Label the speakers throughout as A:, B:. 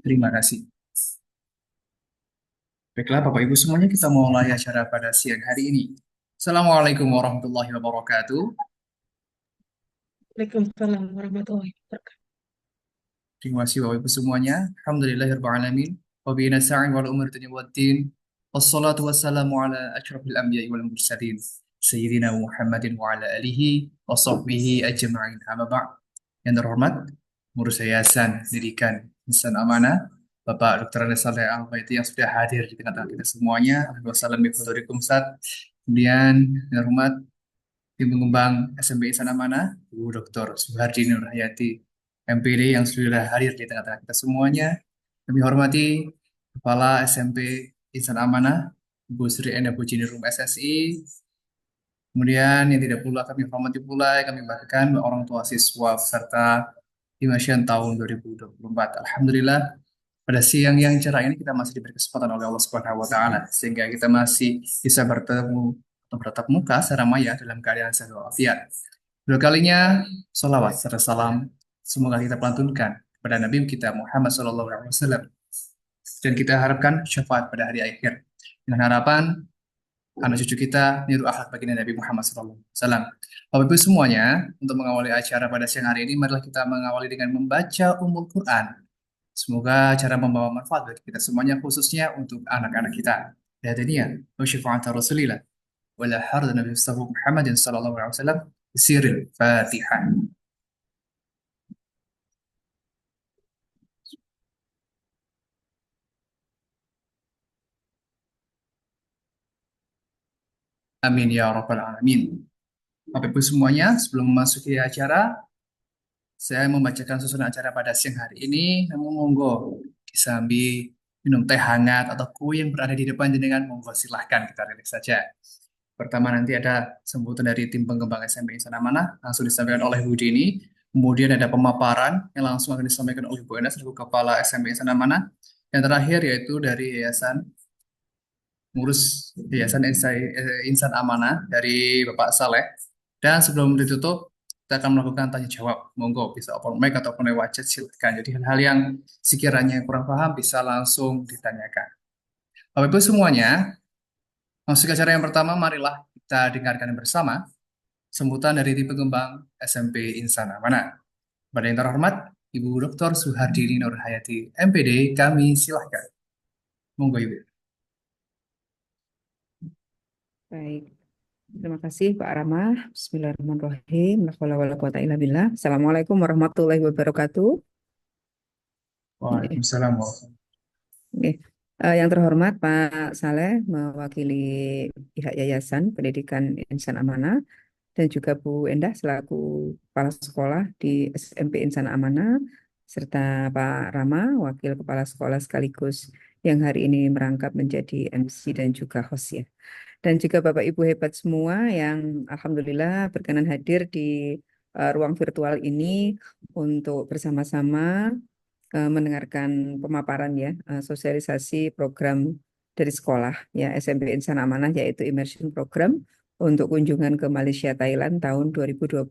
A: Terima kasih. Baiklah, Bapak Ibu semuanya, kita mulai acara pada siang hari ini. Assalamualaikum warahmatullahi wabarakatuh.
B: Waalaikumsalam warahmatullahi wabarakatuh.
A: Terima kasih Bapak Ibu semuanya. Alhamdulillahirrahmanirrahim. Wabihi nasta'in wal umur dunya waddin. Wassalatu wassalamu ala asyrafil anbiya'i wal mursalin. Sayyidina Muhammadin wa ala alihi wa sahbihi ajma'in. Amma ba'd. Yang terhormat, Pengurus Yayasan Pendidikan Insan Amanah, Bapak Dr. Andes Saleh Al-Baiti yang sudah hadir di tengah-tengah kita semuanya. Wassalamualaikum warahmatullahi wabarakatuh. Kemudian, yang terhormat, Tim Pengembang SMP Insan Amanah, Ibu Dr. Suhardi Nur Hayati, MPD yang sudah hadir di tengah-tengah kita semuanya. Kami hormati Kepala SMP Insan Amanah, Ibu Sri Enda Pujidirum SSI. Kemudian yang tidak pula kami hormati pula, kami bahkan orang tua siswa serta Dimasyan tahun 2024. Alhamdulillah, pada siang yang cerah ini kita masih diberi kesempatan oleh Allah Subhanahu wa taala sehingga kita masih bisa bertemu atau bertatap muka secara maya dalam keadaan sehat walafiat. Dua kalinya salawat serta salam semoga kita pelantunkan kepada Nabi kita Muhammad SAW dan kita harapkan syafaat pada hari akhir dengan harapan anak cucu kita niru akhlak baginda Nabi Muhammad SAW. Bapak Ibu semuanya, untuk mengawali acara pada siang hari ini, marilah kita mengawali dengan membaca Ummul Quran. Semoga cara membawa manfaat bagi kita semuanya, khususnya untuk anak-anak kita. Hadaniya, wa syafa'ata Rasulillah, wa la harda Nabi Muhammadin sallallahu alaihi wasallam, siril Fatihah. Amin ya rabbal alamin. Bapak Ibu semuanya, sebelum memasuki acara, saya membacakan susunan acara pada siang hari ini. Namun monggo disambi minum teh hangat atau kue yang berada di depan jenengan, monggo silahkan kita relax saja. Pertama nanti ada sambutan dari tim pengembang SMP Insan Amanah, langsung disampaikan oleh Bu Dini. Kemudian ada pemaparan yang langsung akan disampaikan oleh Bu Enas, selaku Kepala SMP Insan Amanah. Yang terakhir yaitu dari Yayasan Ngurus Yayasan Insan Amanah dari Bapak Saleh. Dan sebelum ditutup, kita akan melakukan tanya jawab. Monggo bisa open mic ataupun lewat chat silakan. Jadi hal-hal yang sekiranya kurang paham bisa langsung ditanyakan. Bapak Ibu semuanya, masuk ke acara yang pertama, marilah kita dengarkan bersama sambutan dari tim pengembang SMP Insan Amanah. Pada yang terhormat, Ibu Dr. Suhardini Nur Hayati, MPD, kami silahkan. Monggo Ibu.
B: Baik, terima kasih Pak Rama. Bismillahirrahmanirrahim. La haula wala quwata illa billah. Assalamualaikum warahmatullahi wabarakatuh. Oke.
A: Waalaikumsalam warahmatullahi
B: Oke. Yang terhormat Pak Saleh mewakili pihak Yayasan Pendidikan Insan Amanah dan juga Bu Endah selaku Kepala Sekolah di SMP Insan Amanah serta Pak Rama Wakil Kepala Sekolah sekaligus yang hari ini merangkap menjadi MC dan juga host ya. Dan juga Bapak Ibu hebat semua yang Alhamdulillah berkenan hadir di ruang virtual ini untuk bersama-sama mendengarkan pemaparan ya, sosialisasi program dari sekolah ya SMP Insan Amanah yaitu Immersion Program untuk kunjungan ke Malaysia Thailand tahun 2024.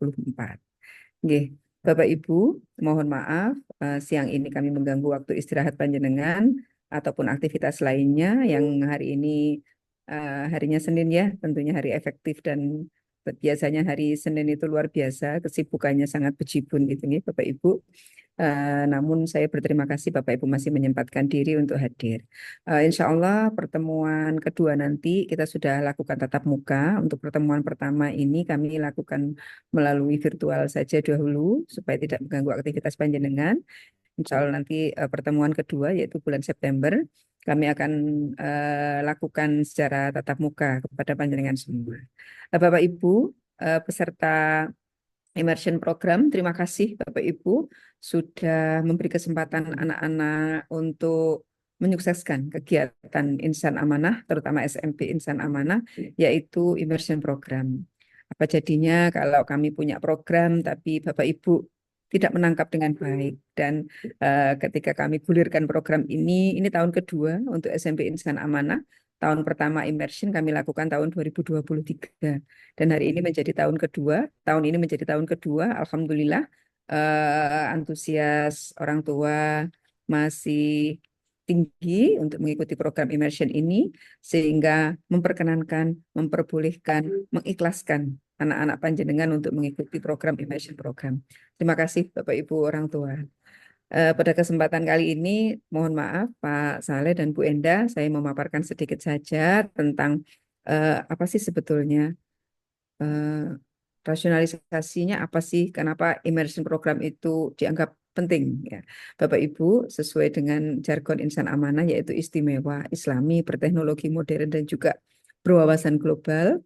B: Oke, Bapak Ibu, mohon maaf siang ini kami mengganggu waktu istirahat panjenengan ataupun aktivitas lainnya yang hari ini harinya Senin ya, tentunya hari efektif dan biasanya hari Senin itu luar biasa, kesibukannya sangat bejibun gitu nih Bapak Ibu. Namun saya berterima kasih Bapak Ibu masih menyempatkan diri untuk hadir. Insya Allah pertemuan kedua nanti kita sudah lakukan tatap muka. Untuk pertemuan pertama ini kami lakukan melalui virtual saja dahulu supaya tidak mengganggu aktivitas panjenengan. Insya Allah nanti pertemuan kedua yaitu bulan September kami akan lakukan secara tatap muka kepada panjenengan semua. Bapak Ibu peserta Immersion Program, terima kasih Bapak Ibu sudah memberi kesempatan anak-anak untuk menyukseskan kegiatan Insan Amanah, terutama SMP Insan Amanah, yaitu Immersion Program. Apa jadinya kalau kami punya program tapi Bapak Ibu tidak menangkap dengan baik dan ketika kami gulirkan program ini tahun kedua untuk SMP Insan Amanah. Tahun pertama immersion kami lakukan tahun 2023 dan hari ini menjadi tahun kedua. Tahun ini menjadi tahun kedua. Alhamdulillah antusias orang tua masih tinggi untuk mengikuti program immersion ini, sehingga memperkenankan, memperbolehkan, mengikhlaskan anak-anak panjenengan untuk mengikuti program immersion program. Terima kasih Bapak Ibu orang tua. Pada kesempatan kali ini, mohon maaf Pak Saleh dan Bu Enda, saya memaparkan sedikit saja tentang apa sih sebetulnya eh, rasionalisasinya apa sih, kenapa immersion program itu dianggap penting ya. Bapak Ibu, sesuai dengan jargon insan amanah yaitu istimewa, Islami, berteknologi modern dan juga berwawasan global.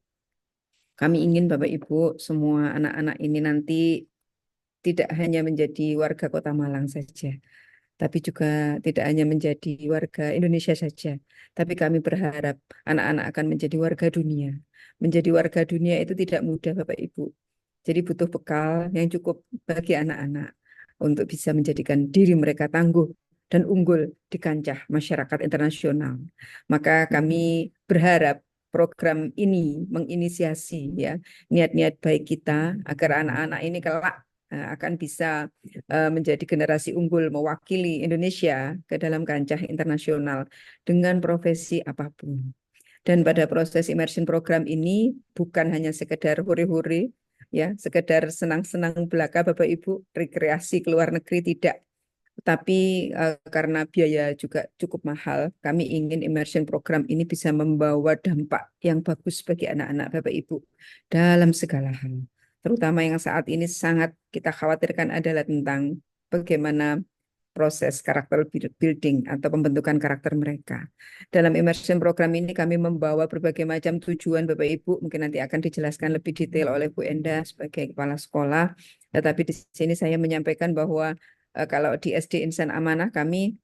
B: Kami ingin Bapak Ibu semua anak-anak ini nanti tidak hanya menjadi warga Kota Malang saja, tapi juga tidak hanya menjadi warga Indonesia saja, tapi kami berharap anak-anak akan menjadi warga dunia. Menjadi warga dunia itu tidak mudah, Bapak Ibu. Jadi butuh bekal yang cukup bagi anak-anak untuk bisa menjadikan diri mereka tangguh dan unggul di kancah masyarakat internasional. Maka kami berharap program ini menginisiasi ya niat-niat baik kita agar anak-anak ini kelak akan bisa menjadi generasi unggul mewakili Indonesia ke dalam kancah internasional dengan profesi apapun. Dan pada proses immersion program ini bukan hanya sekedar hore-hore, ya, sekedar senang-senang belaka Bapak Ibu, rekreasi ke luar negeri tidak. Tapi karena biaya juga cukup mahal, kami ingin immersion program ini bisa membawa dampak yang bagus bagi anak-anak Bapak Ibu dalam segala hal. Terutama yang saat ini sangat kita khawatirkan adalah tentang bagaimana proses karakter building atau pembentukan karakter mereka. Dalam immersion program ini kami membawa berbagai macam tujuan Bapak Ibu, mungkin nanti akan dijelaskan lebih detail oleh Bu Enda sebagai kepala sekolah. Tetapi di sini saya menyampaikan bahwa kalau di SD Insan Amanah kami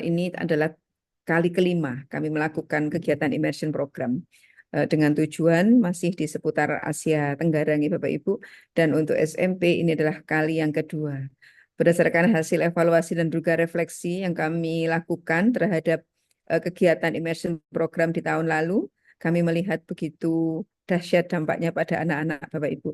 B: ini adalah kali kelima kami melakukan kegiatan immersion program dengan tujuan masih di seputar Asia Tenggara nih Bapak Ibu, dan untuk SMP ini adalah kali yang kedua. Berdasarkan hasil evaluasi dan juga refleksi yang kami lakukan terhadap kegiatan immersion program di tahun lalu, kami melihat begitu dahsyat dampaknya pada anak-anak Bapak Ibu.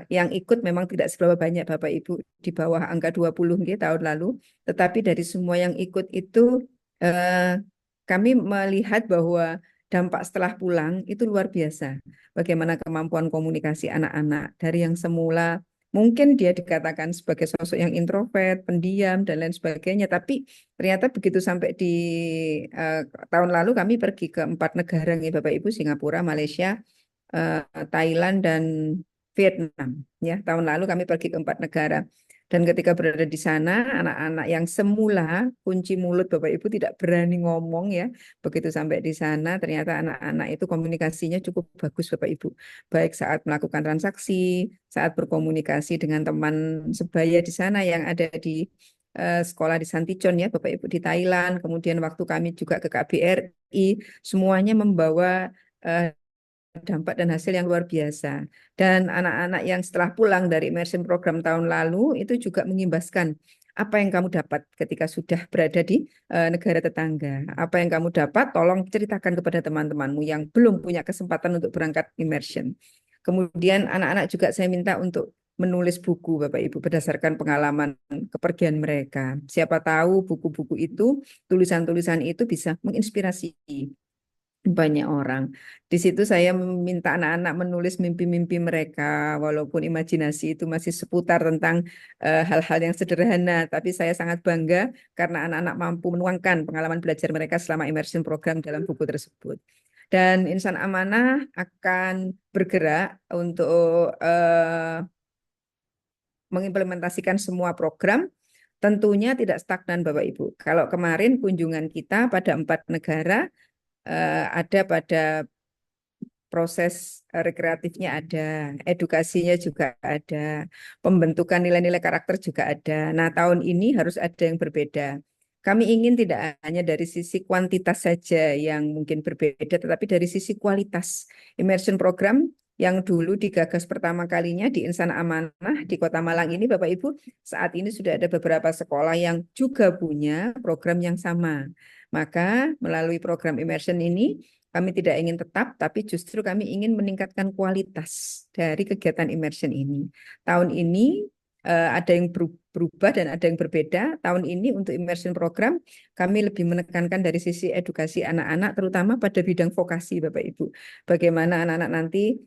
B: Yang ikut memang tidak seberapa banyak Bapak Ibu, di bawah angka 20 gitu, tahun lalu, tetapi dari semua yang ikut itu eh, kami melihat bahwa dampak setelah pulang itu luar biasa. Bagaimana kemampuan komunikasi anak-anak dari yang semula mungkin dia dikatakan sebagai sosok yang introvert, pendiam dan lain sebagainya, tapi ternyata begitu sampai di eh, tahun lalu kami pergi ke 4 negara nih Bapak Ibu, Singapura, Malaysia, eh, Thailand dan Vietnam. Ya, tahun lalu kami pergi ke 4 negara. Dan ketika berada di sana, anak-anak yang semula kunci mulut Bapak Ibu tidak berani ngomong ya. Begitu sampai di sana, ternyata anak-anak itu komunikasinya cukup bagus Bapak Ibu. Baik saat melakukan transaksi, saat berkomunikasi dengan teman sebaya di sana yang ada di sekolah di Santichon ya Bapak Ibu di Thailand. Kemudian waktu kami juga ke KBRI, semuanya membawa eh, dampak dan hasil yang luar biasa. Dan anak-anak yang setelah pulang dari immersion program tahun lalu itu juga mengimbaskan apa yang kamu dapat ketika sudah berada di negara tetangga. Apa yang kamu dapat, tolong ceritakan kepada teman-temanmu yang belum punya kesempatan untuk berangkat immersion. Kemudian anak-anak juga saya minta untuk menulis buku Bapak Ibu berdasarkan pengalaman kepergian mereka. Siapa tahu buku-buku itu, tulisan-tulisan itu bisa menginspirasi banyak orang. Di situ saya meminta anak-anak menulis mimpi-mimpi mereka, walaupun imajinasi itu masih seputar tentang hal-hal yang sederhana, tapi saya sangat bangga karena anak-anak mampu menuangkan pengalaman belajar mereka selama immersion program dalam buku tersebut. Dan Insan Amanah akan bergerak untuk mengimplementasikan semua program, tentunya tidak stagnan Bapak Ibu. Kalau kemarin kunjungan kita pada 4 negara, ada pada proses rekreatifnya ada, edukasinya juga ada, pembentukan nilai-nilai karakter juga ada. Nah, tahun ini harus ada yang berbeda. Kami ingin tidak hanya dari sisi kuantitas saja yang mungkin berbeda, tetapi dari sisi kualitas. Immersion program yang dulu digagas pertama kalinya di Insan Amanah di Kota Malang ini, Bapak Ibu, saat ini sudah ada beberapa sekolah yang juga punya program yang sama. Maka melalui program immersion ini, kami tidak ingin tetap, tapi justru kami ingin meningkatkan kualitas dari kegiatan immersion ini. Tahun ini ada yang berubah dan ada yang berbeda. Tahun ini untuk immersion program kami lebih menekankan dari sisi edukasi anak-anak, terutama pada bidang vokasi, Bapak Ibu. Bagaimana anak-anak nanti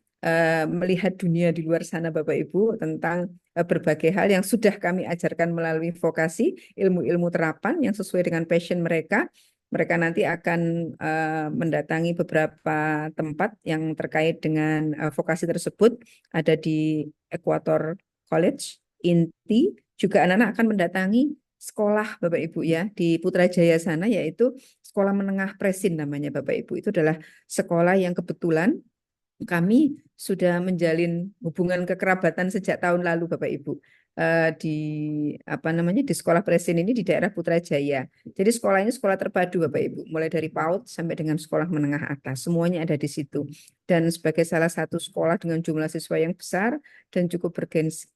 B: melihat dunia di luar sana, Bapak Ibu, tentang berbagai hal yang sudah kami ajarkan melalui vokasi, ilmu-ilmu terapan yang sesuai dengan passion mereka. Mereka nanti akan mendatangi beberapa tempat yang terkait dengan vokasi tersebut. Ada di Equator College, Inti, juga anak-anak akan mendatangi sekolah Bapak Ibu ya di Putrajaya sana, yaitu sekolah menengah Presin namanya Bapak Ibu. Itu adalah sekolah yang kebetulan kami sudah menjalin hubungan kekerabatan sejak tahun lalu, Bapak Ibu. Di apa namanya di sekolah Presiden ini di daerah Putrajaya. Jadi sekolah ini sekolah terpadu, Bapak Ibu, mulai dari PAUD sampai dengan sekolah menengah atas, semuanya ada di situ. Dan sebagai salah satu sekolah dengan jumlah siswa yang besar dan cukup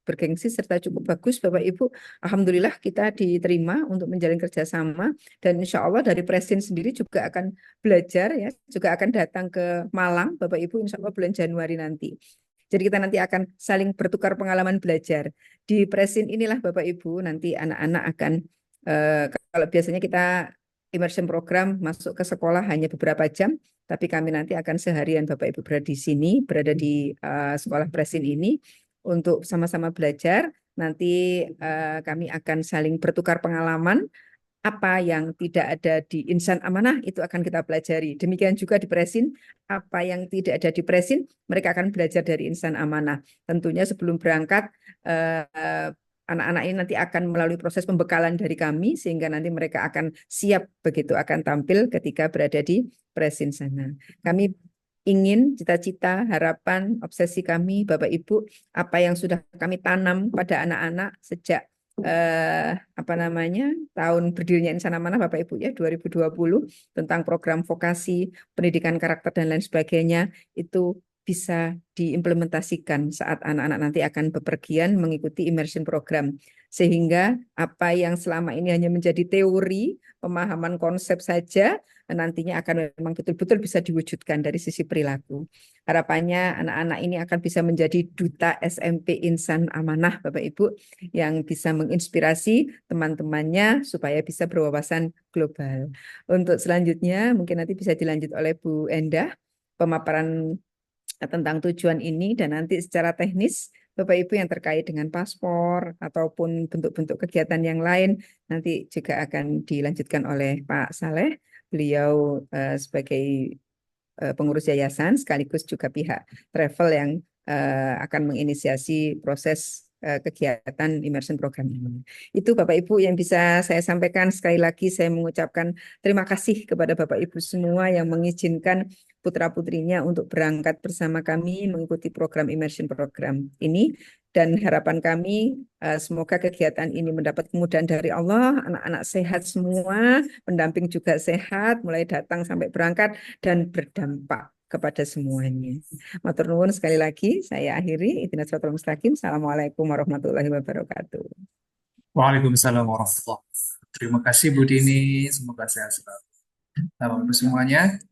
B: bergengsi serta cukup bagus, Bapak Ibu, alhamdulillah kita diterima untuk menjalin kerjasama dan insya Allah dari Presiden sendiri juga akan belajar ya, juga akan datang ke Malang, Bapak Ibu, insya Allah bulan Januari nanti. Jadi kita nanti akan saling bertukar pengalaman belajar. Di Presin inilah Bapak Ibu, nanti anak-anak akan, kalau biasanya kita immersion program masuk ke sekolah hanya beberapa jam, tapi kami nanti akan seharian Bapak Ibu berada di sini, berada di sekolah Presin ini untuk sama-sama belajar. Nanti kami akan saling bertukar pengalaman, apa yang tidak ada di insan amanah itu akan kita pelajari. Demikian juga di Presin, apa yang tidak ada di Presin, mereka akan belajar dari insan amanah. Tentunya sebelum berangkat, anak-anak ini nanti akan melalui proses pembekalan dari kami, sehingga nanti mereka akan siap begitu akan tampil ketika berada di Presin sana. Kami ingin cita-cita, harapan, obsesi kami, Bapak Ibu, apa yang sudah kami tanam pada anak-anak sejak apa namanya tahun berdirinya Insan Amanah Bapak Ibu ya 2020 tentang program vokasi, pendidikan karakter dan lain sebagainya itu bisa diimplementasikan saat anak-anak nanti akan bepergian mengikuti immersion program, sehingga apa yang selama ini hanya menjadi teori, pemahaman konsep saja, nantinya akan memang betul-betul bisa diwujudkan dari sisi perilaku. Harapannya anak-anak ini akan bisa menjadi duta SMP Insan Amanah Bapak Ibu, yang bisa menginspirasi teman-temannya supaya bisa berwawasan global. Untuk selanjutnya mungkin nanti bisa dilanjut oleh Bu Endah pemaparan tentang tujuan ini, dan nanti secara teknis Bapak Ibu yang terkait dengan paspor ataupun bentuk-bentuk kegiatan yang lain nanti juga akan dilanjutkan oleh Pak Saleh. Beliau sebagai pengurus yayasan sekaligus juga pihak travel yang akan menginisiasi proses kegiatan immersion program ini. Itu Bapak Ibu yang bisa saya sampaikan. Sekali lagi saya mengucapkan terima kasih kepada Bapak Ibu semua yang mengizinkan putra-putrinya untuk berangkat bersama kami mengikuti program immersion program ini. Dan harapan kami semoga kegiatan ini mendapat kemudahan dari Allah, anak-anak sehat semua, pendamping juga sehat, mulai datang sampai berangkat dan berdampak kepada semuanya. Matur nuwun sekali lagi, saya akhiri. Ihdinas siratal mustaqim. Assalamualaikum warahmatullahi wabarakatuh.
A: Waalaikumsalam warahmatullahi wabarakatuh. Terima kasih Bu Dini, semoga sehat selalu. Nah, Bapak Ibu semuanya,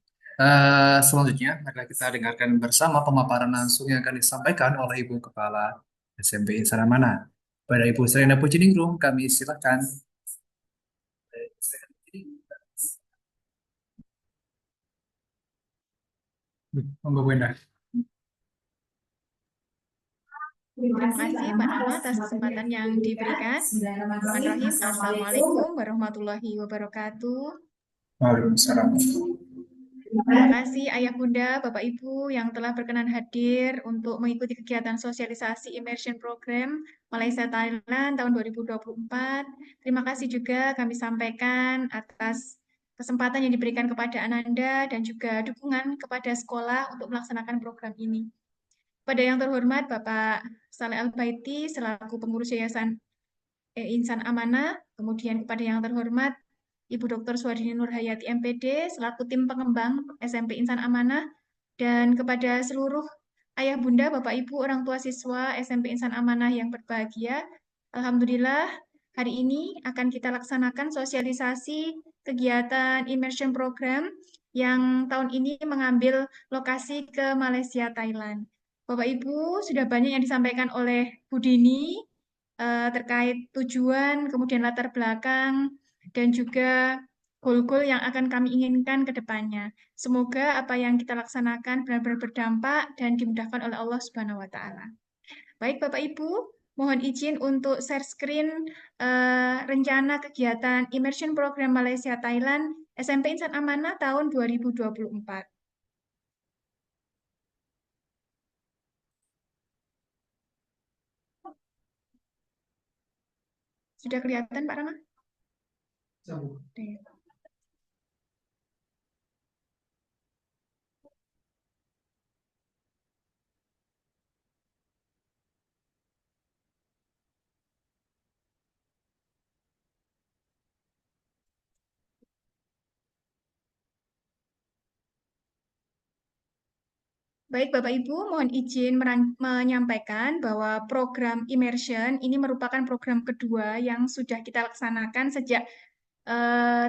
A: selanjutnya mari kita dengarkan bersama pemaparan langsung yang akan disampaikan oleh Ibu Kepala SMP Insana Mana. Pada Ibu Serena Pujiningrum, kami silakan. Monggo Bu Endah.
C: Terima kasih Pak Rama atas kesempatan yang diberikan. Bismillahirrahmanirrahim. Assalamualaikum warahmatullahi wabarakatuh.
A: Waalaikumsalam.
C: Terima kasih Ayah Bunda, Bapak Ibu yang telah berkenan hadir untuk mengikuti kegiatan sosialisasi immersion program Malaysia Thailand tahun 2024. Terima kasih juga kami sampaikan atas kesempatan yang diberikan kepada Ananda dan juga dukungan kepada sekolah untuk melaksanakan program ini. Pada yang terhormat Bapak Saleh Al-Baiti selaku pengurus Yayasan Insan Amanah, kemudian kepada yang terhormat Ibu Dr. Suwadini Nurhayati MPD selaku tim pengembang SMP Insan Amanah, dan kepada seluruh ayah bunda, bapak ibu, orang tua siswa SMP Insan Amanah yang berbahagia. Alhamdulillah hari ini akan kita laksanakan sosialisasi kegiatan immersion program yang tahun ini mengambil lokasi ke Malaysia, Thailand. Bapak Ibu, sudah banyak yang disampaikan oleh Bu Dini, terkait tujuan, kemudian latar belakang, dan juga goal-goal yang akan kami inginkan ke depannya. Semoga apa yang kita laksanakan benar-benar berdampak dan dimudahkan oleh Allah Subhanahu wa Ta'ala. Baik, Bapak Ibu, mohon izin untuk share screen rencana kegiatan Immersion Program Malaysia Thailand SMP Insan Amanah tahun 2024. Sudah kelihatan, Pak Rama? Sudah. Baik, Bapak Ibu, mohon izin menyampaikan bahwa program immersion ini merupakan program kedua yang sudah kita laksanakan sejak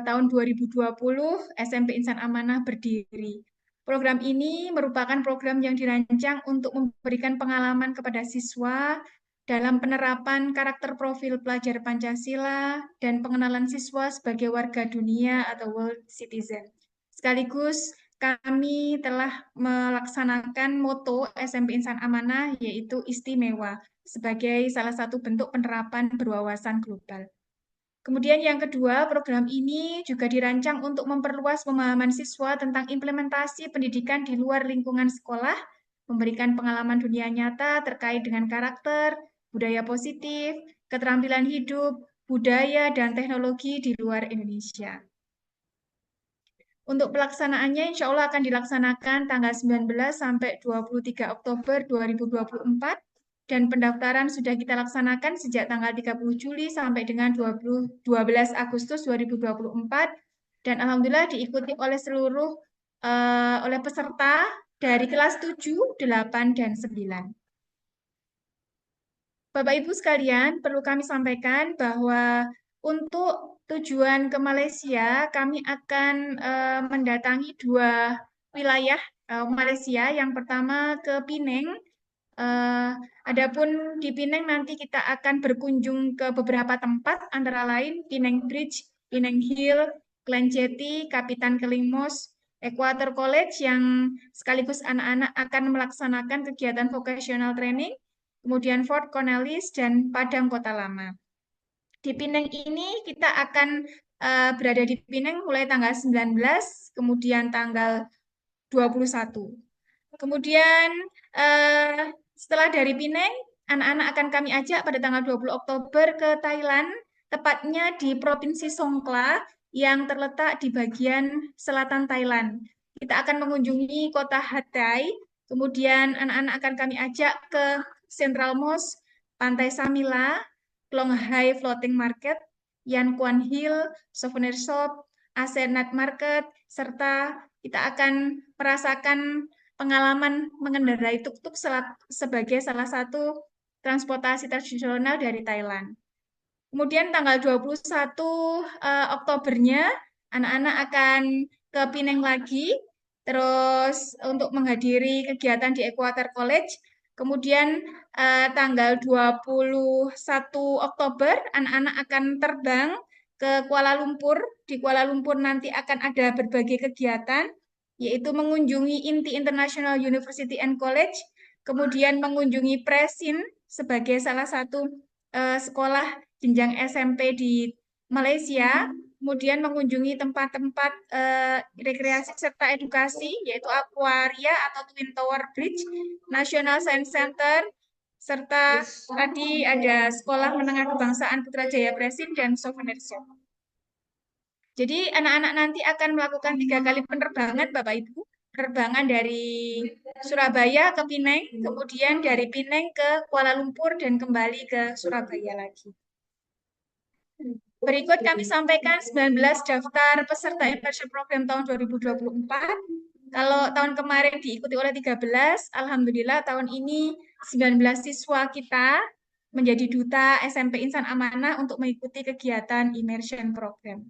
C: tahun 2020 SMP Insan Amanah berdiri. Program ini merupakan program yang dirancang untuk memberikan pengalaman kepada siswa dalam penerapan karakter profil pelajar Pancasila dan pengenalan siswa sebagai warga dunia atau world citizen. Sekaligus kami telah melaksanakan moto SMP Insan Amanah yaitu istimewa sebagai salah satu bentuk penerapan berwawasan global. Kemudian yang kedua, program ini juga dirancang untuk memperluas pemahaman siswa tentang implementasi pendidikan di luar lingkungan sekolah, memberikan pengalaman dunia nyata terkait dengan karakter, budaya positif, keterampilan hidup, budaya, dan teknologi di luar Indonesia. Untuk pelaksanaannya, insya Allah akan dilaksanakan tanggal 19 sampai 23 Oktober 2024, dan pendaftaran sudah kita laksanakan sejak tanggal 30 Juli sampai dengan 12 Agustus 2024, dan Alhamdulillah diikuti oleh oleh peserta dari kelas 7, 8, dan 9. Bapak Ibu sekalian, perlu kami sampaikan bahwa untuk tujuan ke Malaysia, kami akan mendatangi dua wilayah Malaysia. Yang pertama ke Penang. Adapun di Penang nanti kita akan berkunjung ke beberapa tempat, antara lain Penang Bridge, Penang Hill, Klang Jati, Kapitan Kelingmos, Equator College yang sekaligus anak-anak akan melaksanakan kegiatan vocational training, kemudian Fort Cornelis dan Padang Kota Lama. Di Penang ini kita akan berada di Penang mulai tanggal 19, kemudian tanggal 21. Kemudian setelah dari Penang, anak-anak akan kami ajak pada tanggal 20 Oktober ke Thailand, tepatnya di Provinsi Songkhla yang terletak di bagian selatan Thailand. Kita akan mengunjungi kota Hatay, kemudian anak-anak akan kami ajak ke Central Mosque, Pantai Samila, Klong Hai Floating Market, Yan Kuan Hill, Souvenir Shop, Aset Night Market, serta kita akan merasakan pengalaman mengendarai tuk-tuk sebagai salah satu transportasi tradisional dari Thailand. Kemudian tanggal 21 Oktobernya, anak-anak akan ke Penang lagi, terus untuk menghadiri kegiatan di Equator College. Kemudian tanggal 21 Oktober, anak-anak akan terbang ke Kuala Lumpur. Di Kuala Lumpur nanti akan ada berbagai kegiatan, yaitu mengunjungi INTI International University and College, kemudian mengunjungi Presin sebagai salah satu sekolah jenjang SMP di Malaysia, kemudian mengunjungi tempat-tempat rekreasi serta edukasi, yaitu Aquaria atau Twin Tower Bridge, National Science Center, serta tadi ada Sekolah Menengah Kebangsaan Putrajaya Presin dan Souvenir Shop. Jadi anak-anak nanti akan melakukan 3 kali penerbangan, Bapak Ibu. Penerbangan dari Surabaya ke Penang, kemudian dari Penang ke Kuala Lumpur, dan kembali ke Surabaya lagi. Berikut kami sampaikan 19 daftar peserta immersion program tahun 2024. Kalau tahun kemarin diikuti oleh 13, Alhamdulillah tahun ini 19 siswa kita menjadi duta SMP Insan Amanah untuk mengikuti kegiatan immersion program.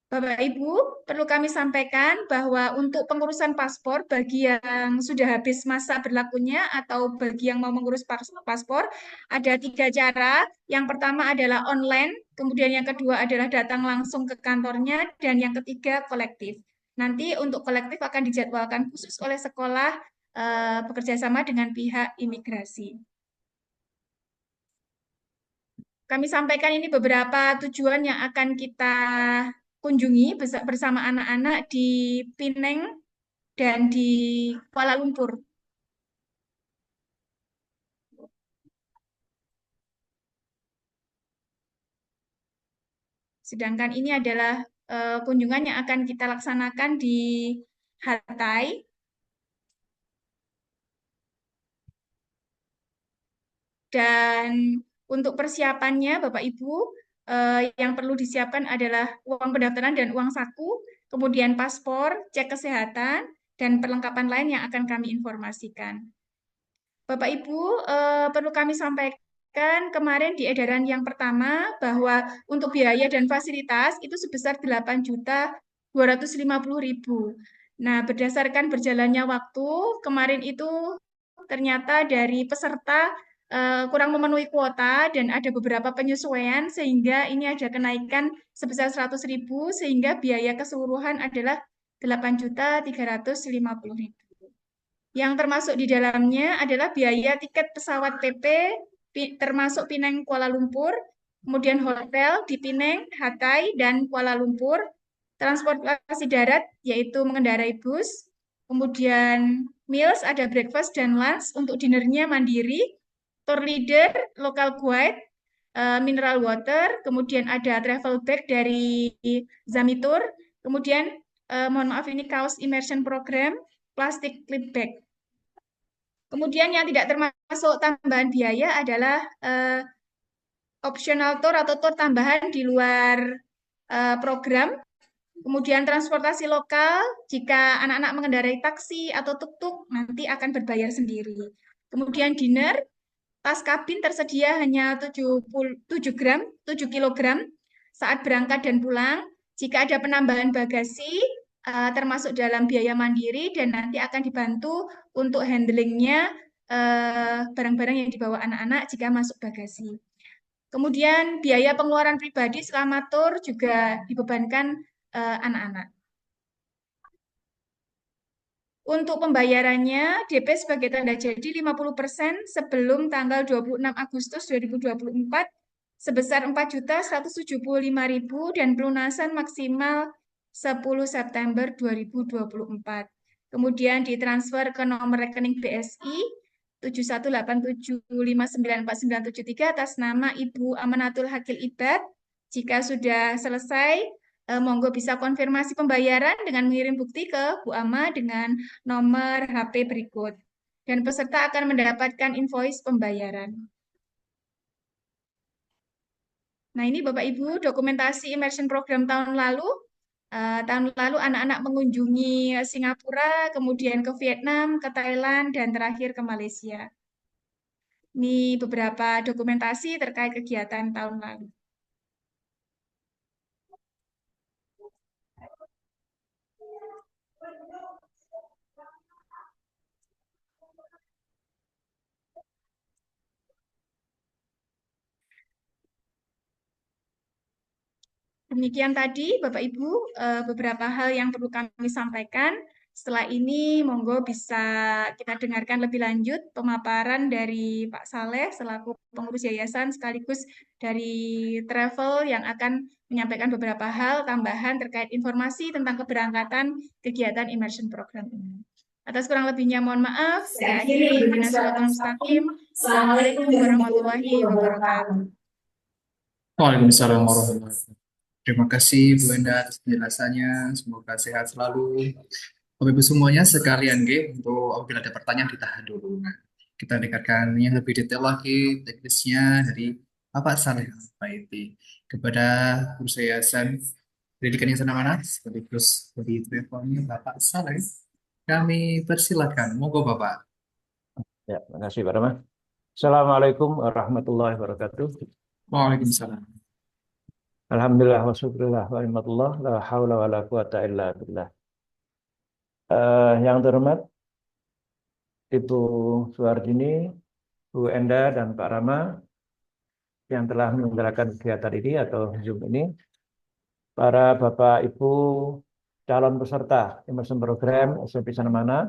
C: Bapak Ibu, perlu kami sampaikan bahwa untuk pengurusan paspor bagi yang sudah habis masa berlakunya atau bagi yang mau mengurus paspor, ada 3 cara. Yang pertama adalah online, kemudian yang kedua adalah datang langsung ke kantornya, dan yang ketiga kolektif. Nanti untuk kolektif akan dijadwalkan khusus oleh sekolah bekerja sama dengan pihak imigrasi. Kami sampaikan ini beberapa tujuan yang akan kita kunjungi bersama anak-anak di Pineng dan di Kuala Lumpur. Sedangkan ini adalah kunjungan yang akan kita laksanakan di Hatay. Dan untuk persiapannya, Bapak Ibu, yang perlu disiapkan adalah uang pendaftaran dan uang saku, kemudian paspor, cek kesehatan, dan perlengkapan lain yang akan kami informasikan. Bapak Ibu, perlu kami sampaikan kemarin di edaran yang pertama bahwa untuk biaya dan fasilitas itu sebesar 8.250.000. Nah, berdasarkan berjalannya waktu, kemarin itu ternyata dari peserta kurang memenuhi kuota dan ada beberapa penyesuaian sehingga ini ada kenaikan sebesar 100.000 sehingga biaya keseluruhan adalah 8.350.000. Yang termasuk di dalamnya adalah biaya tiket pesawat PP termasuk Pinang Kuala Lumpur, kemudian hotel di Pinang, Hatay, dan Kuala Lumpur, transportasi darat yaitu mengendarai bus, kemudian meals ada breakfast dan lunch, untuk dinernya mandiri, tour leader, local guide, mineral water, kemudian ada travel bag dari Zamitur, kemudian mohon maaf ini kaos immersion program, plastik clip bag. Kemudian yang tidak termasuk tambahan biaya adalah optional tour atau tour tambahan di luar program. Kemudian transportasi lokal, jika anak-anak mengendarai taksi atau tuk-tuk, nanti akan berbayar sendiri. Kemudian dinner, tas kabin tersedia hanya 7 gram, 7 kilogram saat berangkat dan pulang. Jika ada penambahan bagasi, termasuk dalam biaya mandiri dan nanti akan dibantu untuk handlingnya barang-barang yang dibawa anak-anak jika masuk bagasi. Kemudian biaya pengeluaran pribadi selama tur juga dibebankan anak-anak. Untuk pembayarannya, DP sebagai tanda jadi 50% sebelum tanggal 26 Agustus 2024 sebesar 4.175.000 dan pelunasan maksimal 10 September 2024. Kemudian ditransfer ke nomor rekening BSI 71875949973 atas nama Ibu Amanatul Hakil Ibad. Jika sudah selesai, monggo bisa konfirmasi pembayaran dengan mengirim bukti ke Bu Ama dengan nomor HP berikut. Dan peserta akan mendapatkan invoice pembayaran. Nah, ini Bapak Ibu dokumentasi immersion program tahun lalu. Tahun lalu anak-anak mengunjungi Singapura, kemudian ke Vietnam, ke Thailand, dan terakhir ke Malaysia. Ini beberapa dokumentasi terkait kegiatan tahun lalu. Demikian tadi, Bapak Ibu, beberapa hal yang perlu kami sampaikan. Setelah ini, monggo bisa kita dengarkan lebih lanjut pemaparan dari Pak Saleh selaku pengurus yayasan sekaligus dari travel yang akan menyampaikan beberapa hal tambahan terkait informasi tentang keberangkatan kegiatan immersion program ini. Atas kurang lebihnya mohon maaf. Saya akhiri dengan sholatul mustaqim. Assalamualaikum warahmatullahi wabarakatuh.
A: Waalaikumsalam warahmatullahi wabarakatuh. Terima kasih Bu Enda atas penjelasannya. Semoga sehat selalu. Bapak Ibu semuanya sekalian untuk apabila ada pertanyaan ditahan dulu. Nah, kita dengarkan yang lebih detail lagi teknisnya dari Bapak Saleh Al-Baiti kepada Guru Yayasan Pendidikan Insan Amanah sekaligus dari teleponnya Bapak Saleh. Kami persilakan. Monggo Bapak.
D: Ya, terima kasih Pak Rahmat. Assalamualaikum warahmatullahi wabarakatuh.
A: Waalaikumsalam.
D: Alhamdulillah wa syukurillah wa ni'matullah la haula wa la quwata illa billah. Yang terhormat Ibu Suhardini, Bu Enda dan Pak Rama yang telah menyelenggarakan kegiatan ini atau Zoom ini, para Bapak Ibu calon peserta immersion program SMP Sana Mana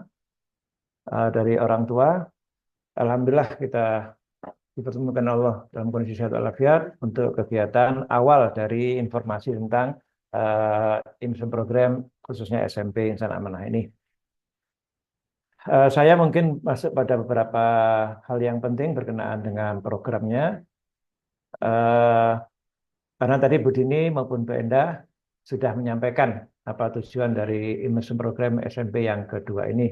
D: dari orang tua, alhamdulillah kita dipertemukan Allah dalam kondisi sehat walafiat untuk kegiatan awal dari informasi tentang immersion program khususnya SMP Insan Amanah ini. Saya mungkin masuk pada beberapa hal yang penting berkenaan dengan programnya. Karena tadi Bu Dini maupun Bu Endah sudah menyampaikan apa tujuan dari immersion program SMP yang kedua ini.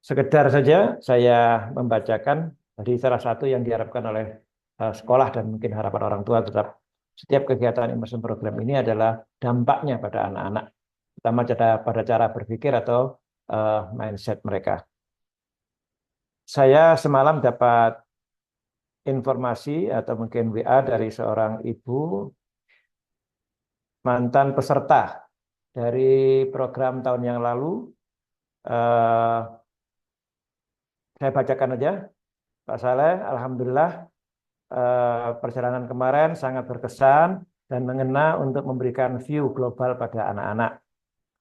D: Sekedar saja saya membacakan dari salah satu yang diharapkan oleh sekolah dan mungkin harapan orang tua tetap setiap kegiatan immersion program ini adalah dampaknya pada anak-anak, terutama pada cara berpikir atau mindset mereka. Saya semalam dapat informasi atau mungkin WA dari seorang ibu mantan peserta dari program tahun yang lalu. Saya bacakan aja, Pak Saleh. Alhamdulillah perjalanan kemarin sangat berkesan dan mengena untuk memberikan view global pada anak-anak.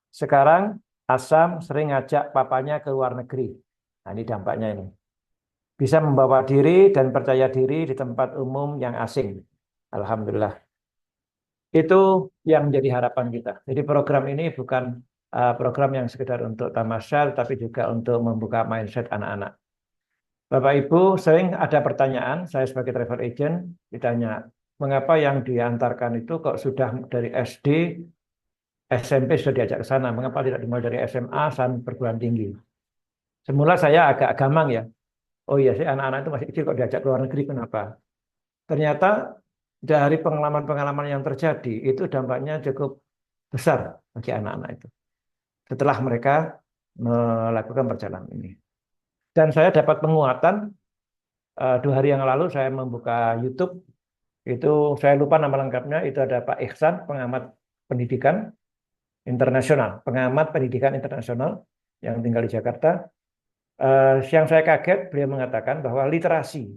D: Sekarang Asam sering ngajak papanya ke luar negeri. Nah, ini dampaknya ini. Bisa membawa diri dan percaya diri di tempat umum yang asing. Alhamdulillah. Itu yang menjadi harapan kita. Jadi program ini bukan program yang sekedar untuk tamasya, tapi juga untuk membuka mindset anak-anak. Bapak Ibu sering ada pertanyaan, saya sebagai travel agent ditanya, mengapa yang diantarkan itu kok sudah dari SD, SMP sudah diajak ke sana, mengapa tidak dimulai dari SMA sampai perguruan tinggi? Semula saya agak gamang ya, oh iya sih anak-anak itu masih kecil kok diajak ke luar negeri, kenapa? Ternyata dari pengalaman-pengalaman yang terjadi itu dampaknya cukup besar bagi anak-anak itu. Setelah mereka melakukan perjalanan ini. Dan saya dapat penguatan 2 hari yang lalu saya membuka YouTube, itu saya lupa nama lengkapnya, itu ada Pak Ihsan, pengamat pendidikan internasional yang tinggal di Jakarta. Yang saya kaget, beliau mengatakan bahwa literasi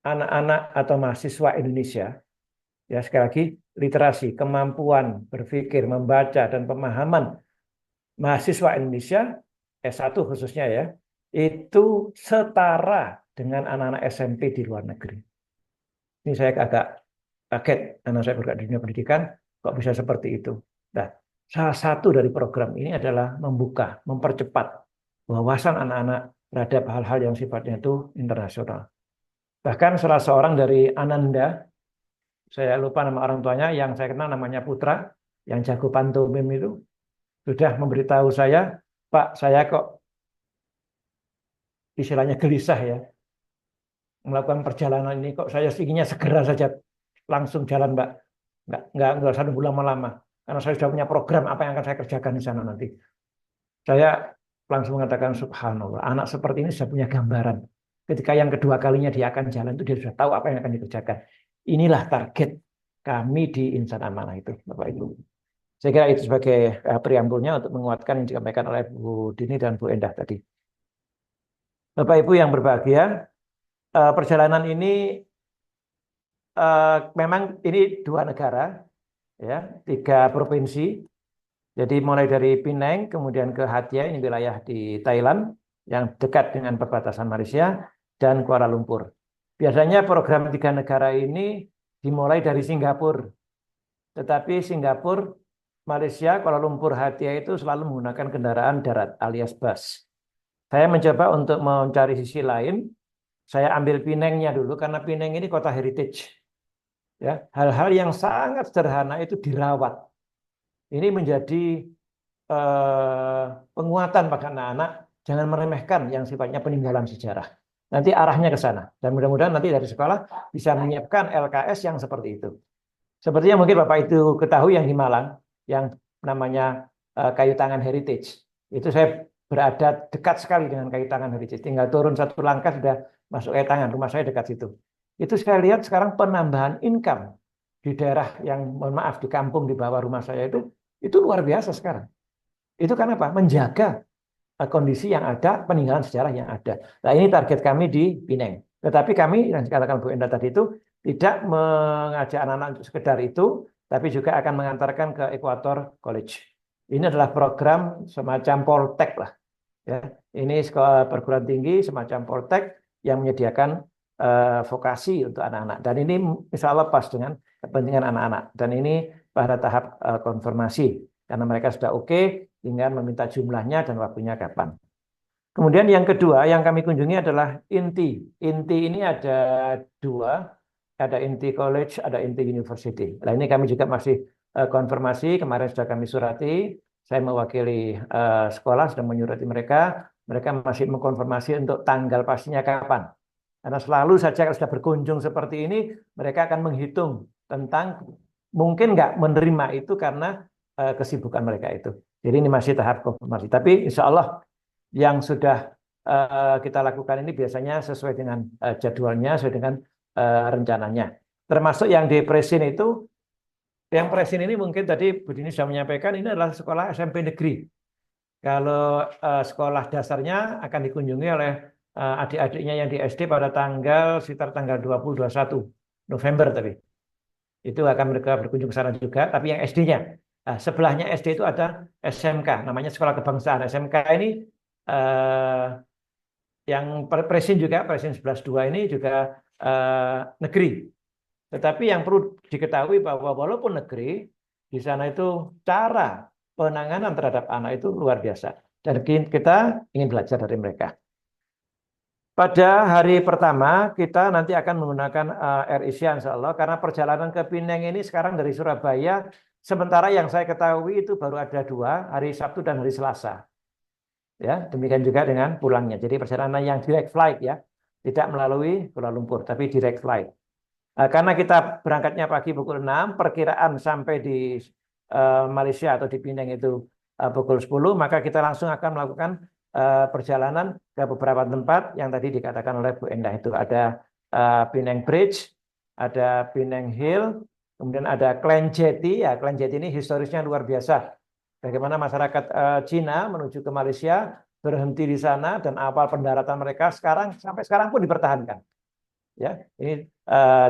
D: anak-anak atau mahasiswa Indonesia, ya sekali lagi, literasi, kemampuan berpikir, membaca, dan pemahaman mahasiswa Indonesia, S1 khususnya ya, itu setara dengan anak-anak SMP di luar negeri. Ini saya agak kaget, karena saya bergerak di dunia pendidikan, kok bisa seperti itu. Nah, salah satu dari program ini adalah mempercepat wawasan anak-anak terhadap hal-hal yang sifatnya itu internasional. Bahkan salah seorang dari Ananda, saya lupa nama orang tuanya, yang saya kenal namanya Putra, yang jago pantomim itu, sudah memberitahu saya, Pak, saya kok istilahnya gelisah ya, melakukan perjalanan ini, kok saya inginnya segera saja langsung jalan, Mbak. Nggak usah nunggu lama-lama. Karena saya sudah punya program apa yang akan saya kerjakan di sana nanti. Saya langsung mengatakan, subhanallah, anak seperti ini sudah punya gambaran. Ketika yang kedua kalinya dia akan jalan itu dia sudah tahu apa yang akan dikerjakan. Inilah target kami di Insan Amanah itu, Bapak Ibu. Saya kira itu sebagai preambulnya untuk menguatkan yang disampaikan oleh Bu Dini dan Bu Endah tadi. Bapak Ibu yang berbahagia, perjalanan ini memang ini 2 negara, ya, 3 provinsi. Jadi mulai dari Penang, kemudian ke Hatia, ini wilayah di Thailand, yang dekat dengan perbatasan Malaysia, dan Kuala Lumpur. Biasanya program 3 negara ini dimulai dari Singapura. Tetapi Singapura, Malaysia, Kuala Lumpur, Hatia itu selalu menggunakan kendaraan darat alias bus. Saya mencoba untuk mencari sisi lain. Saya ambil Penangnya dulu karena Penang ini kota heritage. Ya, hal-hal yang sangat sederhana itu dirawat. Ini menjadi penguatan pada anak-anak. Jangan meremehkan yang sifatnya peninggalan sejarah. Nanti arahnya ke sana. Dan mudah-mudahan nanti dari sekolah bisa menyiapkan LKS yang seperti itu. Seperti yang mungkin Bapak itu ketahui yang di Malang, yang namanya Kayu Tangan Heritage. Itu saya berada dekat sekali dengan Kayu Tangan Heritage. Tinggal turun 1 langkah sudah masuk Kayu Tangan. Rumah saya dekat situ. Itu saya lihat sekarang penambahan income di daerah yang mohon maaf di kampung di bawah rumah saya itu luar biasa sekarang. Itu karena apa? Menjaga kondisi yang ada, peninggalan sejarah yang ada. Nah, ini target kami di Pineng. Tetapi kami, yang dikatakan Bu Enda tadi itu, tidak mengajak anak-anak untuk sekedar itu, tapi juga akan mengantarkan ke Equator College. Ini adalah program semacam Poltek lah. Ya. Ini sekolah perguruan tinggi semacam Poltek yang menyediakan vokasi untuk anak-anak. Dan ini insya Allah pas dengan kepentingan anak-anak. Dan ini pada tahap konfirmasi. Karena mereka sudah oke, tinggal meminta jumlahnya dan waktunya kapan. Kemudian yang kedua yang kami kunjungi adalah INTI. INTI ini ada dua, ada INTI College, ada INTI University. Nah ini kami juga masih konfirmasi, kemarin sudah kami surati, saya mewakili sekolah, sudah menyurati mereka masih mengkonfirmasi untuk tanggal pastinya kapan. Karena selalu saja kalau sudah berkunjung seperti ini, mereka akan menghitung tentang mungkin nggak menerima itu karena kesibukan mereka itu. Jadi ini masih tahap konfirmasi. Tapi insya Allah yang sudah kita lakukan ini biasanya sesuai dengan jadwalnya, sesuai dengan rencananya. Termasuk yang di Presin itu, yang Presin ini mungkin tadi Bu Dini sudah menyampaikan, ini adalah sekolah SMP negeri. Kalau sekolah dasarnya akan dikunjungi oleh adik-adiknya yang di SD pada sekitar tanggal 20-21 November tapi. Itu akan mereka berkunjung ke sana juga, tapi yang SD-nya. Nah, sebelahnya SD itu ada SMK, namanya Sekolah Kebangsaan. SMK ini yang Presin juga, Presin 11-2 ini juga negeri. Tetapi yang perlu diketahui bahwa walaupun negeri, di sana itu cara penanganan terhadap anak itu luar biasa. Dan kita ingin belajar dari mereka. Pada hari pertama kita nanti akan menggunakan Air Asia insya Allah karena perjalanan ke Pineng ini sekarang dari Surabaya sementara yang saya ketahui itu baru ada 2 hari Sabtu dan hari Selasa. Ya, demikian juga dengan pulangnya. Jadi perjalanan yang direct flight ya, tidak melalui Kuala Lumpur tapi direct flight. Karena kita berangkatnya pagi pukul 6, perkiraan sampai di Malaysia atau di Pineng itu pukul 10, maka kita langsung akan melakukan perjalanan ke beberapa tempat yang tadi dikatakan oleh Bu Endah itu ada Pineng Bridge, ada Pineng Hill, kemudian ada Klen Jeti. Ya, Klen Jeti ini historisnya luar biasa. Bagaimana masyarakat Cina menuju ke Malaysia berhenti di sana dan awal pendaratan mereka sampai sekarang pun dipertahankan. Ya, ini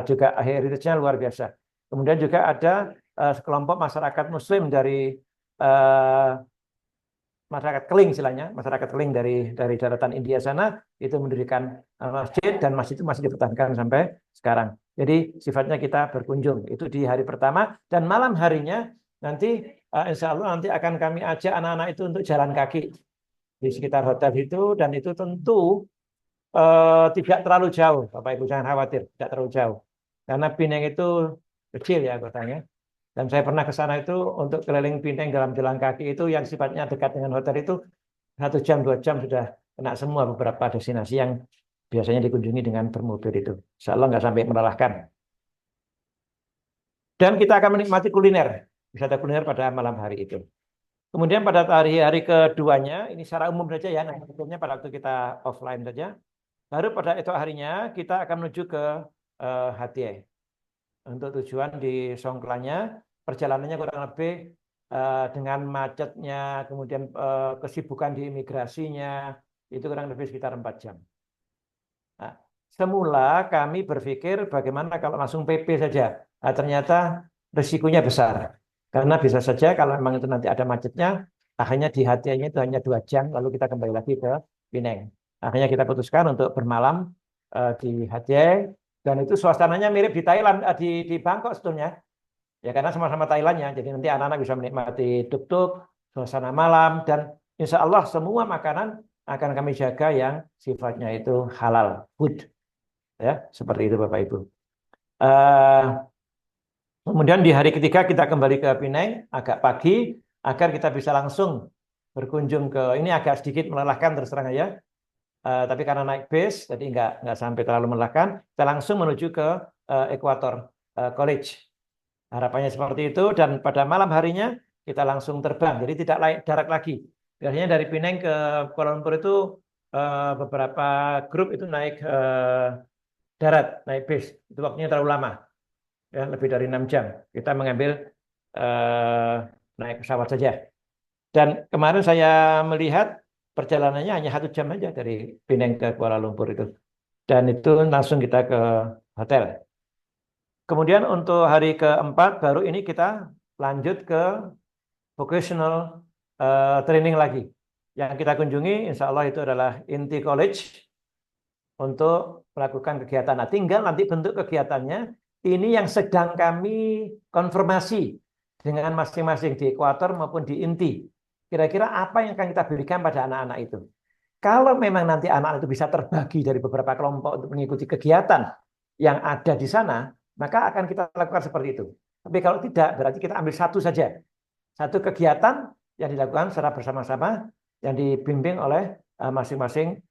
D: juga heritage-nya luar biasa. Kemudian juga ada sekelompok masyarakat Muslim dari masyarakat Keling istilahnya, masyarakat Keling dari daratan India sana itu mendirikan masjid dan masjid itu masih dipertahankan sampai sekarang. Jadi sifatnya kita berkunjung itu di hari pertama dan malam harinya nanti insya Allah nanti akan kami ajak anak-anak itu untuk jalan kaki di sekitar hotel itu dan itu tentu tidak terlalu jauh, Bapak Ibu jangan khawatir, tidak terlalu jauh. Karena Pineng itu kecil ya kotanya. Dan saya pernah ke sana itu untuk keliling Pineng dalam jalan kaki itu yang sifatnya dekat dengan hotel itu 1 jam 2 jam sudah kena semua beberapa destinasi yang biasanya dikunjungi dengan bermobil itu. Insya Allah nggak sampai melelahkan. Dan kita akan menikmati kuliner, wisata kuliner pada malam hari itu. Kemudian pada hari keduanya, ini secara umum saja ya, nah sebelumnya pada waktu kita offline saja. Baru pada esok harinya kita akan menuju ke Hatie. Untuk tujuan di Songklanya, perjalanannya kurang lebih dengan macetnya, kemudian kesibukan di imigrasinya, itu kurang lebih sekitar 4 jam. Nah, semula kami berpikir bagaimana kalau langsung PP saja. Nah, ternyata risikonya besar. Karena bisa saja kalau memang itu nanti ada macetnya, akhirnya di Hatie-nya itu hanya 2 jam, lalu kita kembali lagi ke Pineng. Akhirnya kita putuskan untuk bermalam di Hatie. Dan itu suasananya mirip di Thailand, di Bangkok sebetulnya. Ya karena sama-sama Thailandnya. Jadi nanti anak-anak bisa menikmati tuk-tuk, suasana malam. Dan insya Allah semua makanan akan kami jaga yang sifatnya itu halal, food. Ya, seperti itu Bapak Ibu. Kemudian di hari ketiga kita kembali ke Pineng, agak pagi, agar kita bisa langsung berkunjung ke, ini agak sedikit melelahkan terus terang aja. Tapi karena naik bis, jadi nggak sampai terlalu melelahkan. Kita langsung menuju ke Equator College. Harapannya seperti itu. Dan pada malam harinya kita langsung terbang. Jadi tidak darat lagi. Biasanya dari Pineng ke Kuala Lumpur itu beberapa grup itu naik darat, naik bis. Itu waktunya terlalu lama. ya, lebih dari 6 jam. Kita mengambil eh, naik pesawat saja. Dan kemarin saya melihat perjalanannya hanya 1 jam saja dari Penang ke Kuala Lumpur itu. Dan itu langsung kita ke hotel. Kemudian untuk hari keempat baru ini kita lanjut ke vocational training lagi. Yang kita kunjungi insya Allah itu adalah Inti College untuk melakukan kegiatan. Nah, tinggal nanti bentuk kegiatannya ini yang sedang kami konfirmasi dengan masing-masing di Ekuator maupun di Inti. Kira-kira apa yang akan kita berikan pada anak-anak itu? Kalau memang nanti anak itu bisa terbagi dari beberapa kelompok untuk mengikuti kegiatan yang ada di sana, maka akan kita lakukan seperti itu. Tapi kalau tidak, berarti kita ambil satu saja. Satu kegiatan yang dilakukan secara bersama-sama, yang dibimbing oleh masing-masing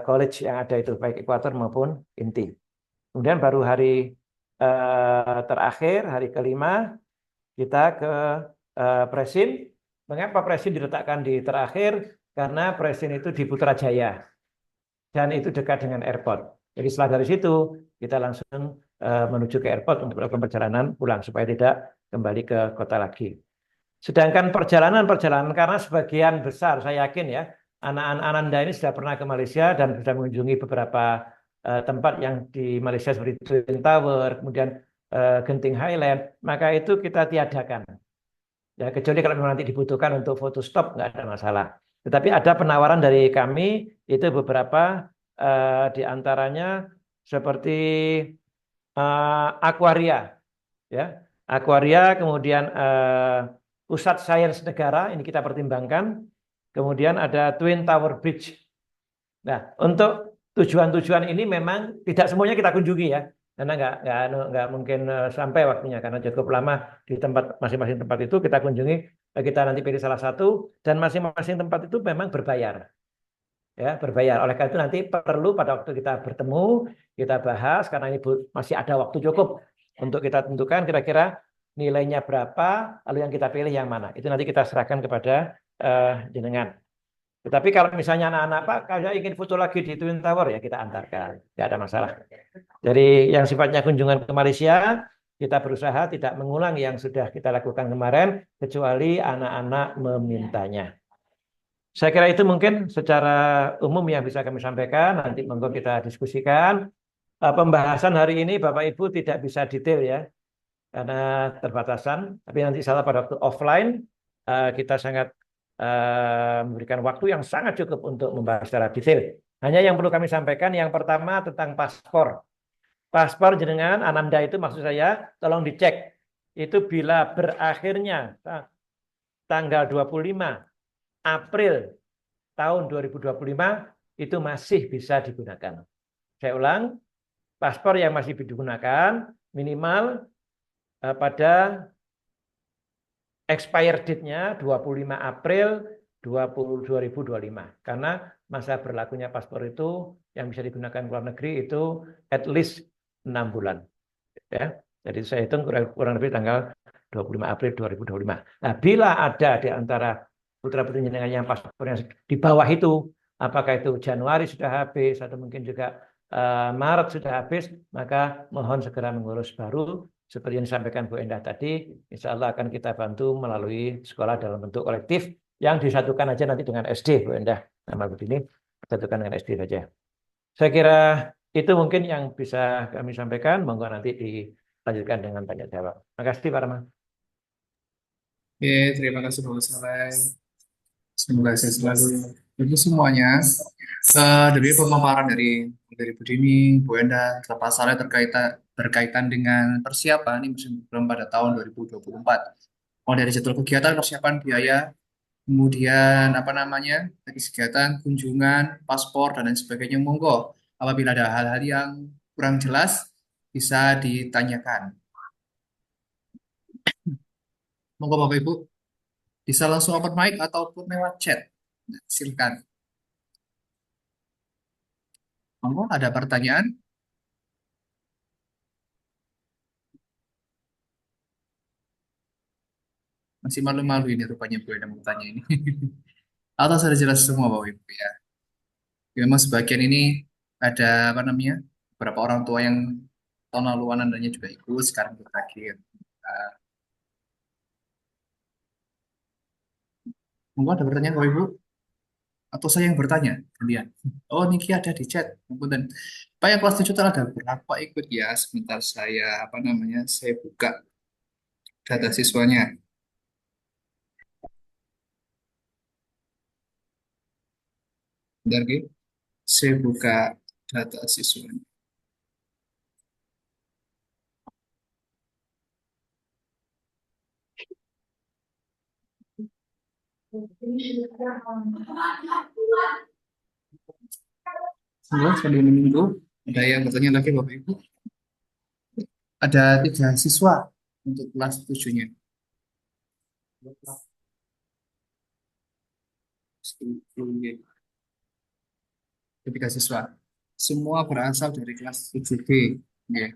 D: college yang ada itu, baik Ekuator maupun Inti. Kemudian baru hari terakhir, hari kelima, kita ke Presin. Mengapa Presin diletakkan di terakhir? Karena Presin itu di Putrajaya dan itu dekat dengan airport. Jadi setelah dari situ kita langsung menuju ke airport untuk melakukan perjalanan pulang supaya tidak kembali ke kota lagi. Sedangkan perjalanan-perjalanan karena sebagian besar saya yakin ya anak-anak Ananda ini sudah pernah ke Malaysia dan sudah mengunjungi beberapa tempat yang di Malaysia seperti Twin Tower, kemudian Genting Highland, maka itu kita tiadakan. Ya, kecuali kalau memang nanti dibutuhkan untuk foto stop, nggak ada masalah. Tetapi ada penawaran dari kami, itu beberapa di antaranya seperti Aquaria. Ya. Aquaria, kemudian Pusat Sains Negara, ini kita pertimbangkan. Kemudian ada Twin Tower Bridge. Nah, untuk tujuan-tujuan ini memang tidak semuanya kita kunjungi ya. Karena nggak mungkin sampai waktunya karena cukup lama di tempat masing-masing tempat itu kita kunjungi, kita nanti pilih salah satu dan masing-masing tempat itu memang berbayar. Ya, berbayar. Oleh karena itu nanti perlu pada waktu kita bertemu, kita bahas karena ini masih ada waktu cukup untuk kita tentukan kira-kira nilainya berapa, lalu yang kita pilih yang mana. Itu nanti kita serahkan kepada jenengan. Tetapi kalau misalnya anak-anak Pak, kalau ingin foto lagi di Twin Tower ya kita antarkan, tidak ada masalah. Dari yang sifatnya kunjungan ke Malaysia, kita berusaha tidak mengulang yang sudah kita lakukan kemarin, kecuali anak-anak memintanya. Saya kira itu mungkin secara umum yang bisa kami sampaikan, nanti monggo kita diskusikan. Pembahasan hari ini Bapak Ibu tidak bisa detail ya, karena terbatasan, tapi nanti salah pada waktu offline, kita sangat memberikan waktu yang sangat cukup untuk membahas secara detail. Hanya yang perlu kami sampaikan, yang pertama tentang paspor. Paspor jenengan Ananda itu maksud saya, tolong dicek. Itu bila berakhirnya tanggal 25 April tahun 2025, itu masih bisa digunakan. Saya ulang, paspor yang masih digunakan minimal pada expire date-nya 25 April 2025. Karena masa berlakunya paspor itu yang bisa digunakan luar negeri itu at least 6 bulan. Ya. Jadi saya hitung kurang lebih tanggal 25 April 2025. Nah, bila ada di antara putra-putri jenengan yang paspor yang di bawah itu, apakah itu Januari sudah habis atau mungkin juga Maret sudah habis, maka mohon segera mengurus baru. Seperti yang disampaikan Bu Endah tadi, insya Allah akan kita bantu melalui sekolah dalam bentuk kolektif yang disatukan aja nanti dengan SD, Bu Endah. Nama Bu ini disatukan dengan SD saja. Saya kira itu mungkin yang bisa kami sampaikan. Monggo nanti dilanjutkan dengan tanya jawab. Terima kasih, Pak Rahman.
A: Oke, terima kasih Bapak Saleh. Semoga sehat selalu. Itu semuanya dari pemaparan dari Bu Dini, Bu Enda, Bapak Saleh berkaitan dengan persiapan ini musim program pada tahun 2024. Mulai dari jadwal kegiatan, persiapan biaya, kemudian apa namanya, dari kegiatan, kunjungan, paspor dan lain sebagainya. Monggo, apabila ada hal-hal yang kurang jelas bisa ditanyakan. Monggo Bapak Ibu bisa langsung open mic ataupun lewat chat. Nah, silakan. Monggo ada pertanyaan? Masih malu-malu ini rupanya Bu Enda mau tanya ini. Atau sudah jelas semua Bapak Ibu ya. Ya, memang sebagian ini ada apa namanya beberapa orang tua yang tahun lalu anandanya juga ikut, sekarang ikut lagi. Monggo ada pertanyaan Bapak Ibu? Atau saya yang bertanya? Kemudian, oh Niki ada di chat. Kemudian, Pak yang kelas 7 ada berapa ikut ya? Sebentar saya, apa namanya, saya buka data siswanya. Bentar, Ki. Saya buka data siswanya. Semua sekali minggu. Ada yang bertanya lagi Bapak Ibu? Ada 3 siswa untuk kelas 7-nya. Ketiga siswa. Semua berasal dari kelas 7B. Ya.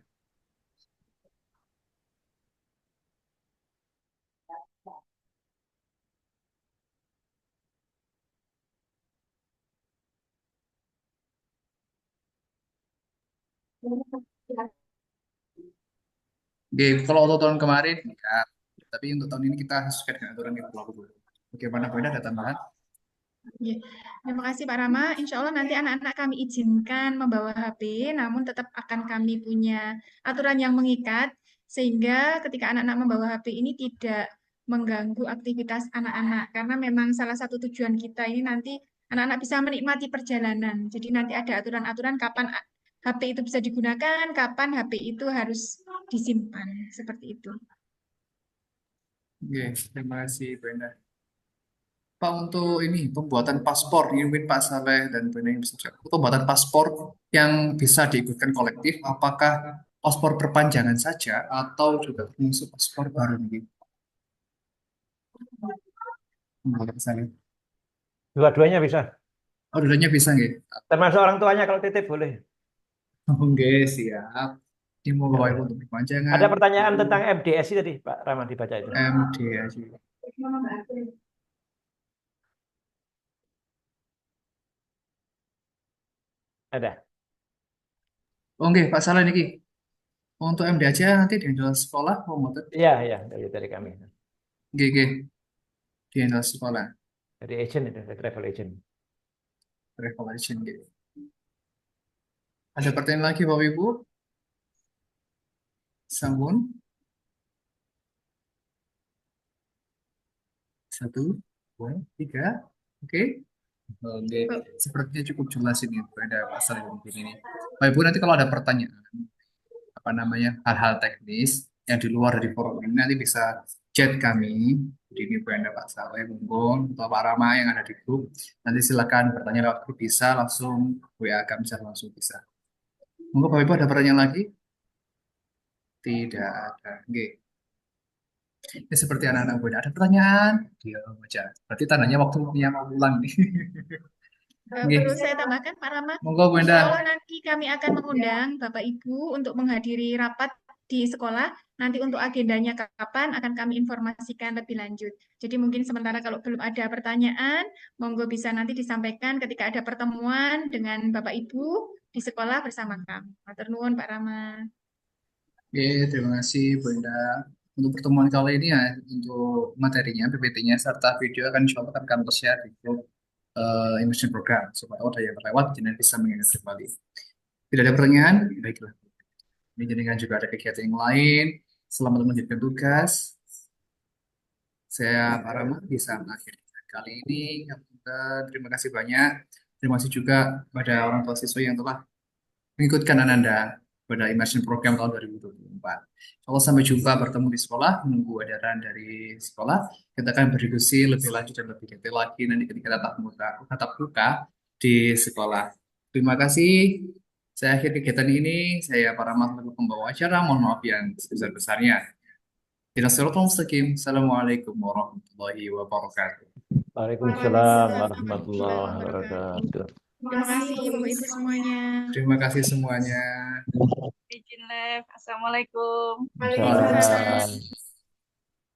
A: Oke, kalau untuk tahun kemarin, ya. Tapi untuk tahun ini kita sesuai dengan aturan yang berlaku dulu. Bagaimana Bunda ada tambahan?
C: Ya, terima kasih Pak Rama. Insya Allah nanti anak-anak kami izinkan membawa HP, namun tetap akan kami punya aturan yang mengikat, sehingga ketika anak-anak membawa HP ini tidak mengganggu aktivitas anak-anak. Karena memang salah satu tujuan kita ini nanti anak-anak bisa menikmati perjalanan. Jadi nanti ada aturan-aturan kapan HP itu bisa digunakan, kapan HP itu harus disimpan. Seperti itu.
A: Oke, terima kasih Bunda. Pak untuk ini pembuatan paspor, ini mungkin Pak Saleh dan Bunda yang bisa jawab. Pembuatan paspor yang bisa diikutkan kolektif, apakah paspor perpanjangan saja atau juga termasuk paspor baru nih? Menurut saya.
D: Dua-duanya bisa.
A: Oh, dulunya bisa nggak?
D: Termasuk orang tuanya kalau titip boleh.
A: Oke, siap. Ini mau bawa ibu untuk perpanjangan.
D: Ada pertanyaan tentang MDSI tadi, Pak Rama dibaca itu.
A: MDSI.
D: Ada.
A: Oke, Pak Saleh niki. Untuk MDAC nanti di handle sekolah, mau ngotot?
D: Iya, iya, dari kami.
A: GG di handle sekolah.
D: Dari agent itu, dari travel agent.
A: Revelation gitu. Ada pertanyaan lagi Bapak Ibu? Sambun. Satu, dua, tiga. Oke. Oke. Sepertinya cukup jelas ini pada pasal yang begini ini. Bapak Ibu nanti kalau ada pertanyaan, apa namanya, hal-hal teknis yang di luar dari forum ini nanti bisa chat kami di ini Anda Pak Saleh, Bungkun, atau Pak Rama yang ada di grup. Nanti silakan bertanya lewat grup bisa langsung WA kami bisa langsung bisa. Monggo Bapak Ibu ada pertanyaan lagi? Tidak ada. Oke. Ini seperti anak-anak muda. Ada pertanyaan? Dia baca. Berarti tandanya waktunya mau pulang nih. Oke.
C: Perlu saya tambahkan, Pak Rama?
A: Monggo Bu
C: Insya
A: Enda.
C: Allah nanti kami akan mengundang Bapak Ibu untuk menghadiri rapat di sekolah. Nanti untuk agendanya kapan akan kami informasikan lebih lanjut. Jadi mungkin sementara kalau belum ada pertanyaan, monggo bisa nanti disampaikan ketika ada pertemuan dengan Bapak Ibu di sekolah bersama kami. Matur nuwun, Pak Rama.
A: Oke, terima kasih Bu Enda. Untuk pertemuan kali ini ya, untuk materinya, PPT-nya, serta video akan insya Allah akan kami share di grup immersion program. Supaya ada yang terlewat, jadi bisa mengingat kembali. Tidak ada pertanyaan? Baiklah. Ini jenengan juga ada kegiatan yang lain. Selamat melanjutkan tugas. Saya Pak Rama bisa mengakhiri kali ini. Terima kasih banyak. Terima kasih juga pada orang tua siswa yang telah mengikutkan Ananda pada immersion program tahun 2024. Kalau sampai jumpa bertemu di sekolah, menunggu edaran dari sekolah, kita akan berdiskusi lebih lanjut dan lebih detail lagi nanti ketika tatap muka di sekolah. Terima kasih. Saya akhir kegiatan ini. Saya para makhluk pembawa acara. Mohon maaf yang sebesar-besarnya. Assalamualaikum warahmatullahi wabarakatuh.
D: Waalaikumsalam warahmatullahi wabarakatuh.
C: Terima kasih Bapak Ibu semuanya.
A: Terima kasih semuanya.
E: Izin live. Assalamualaikum.
C: Waalaikumsalam.
D: Waalaikumsalam.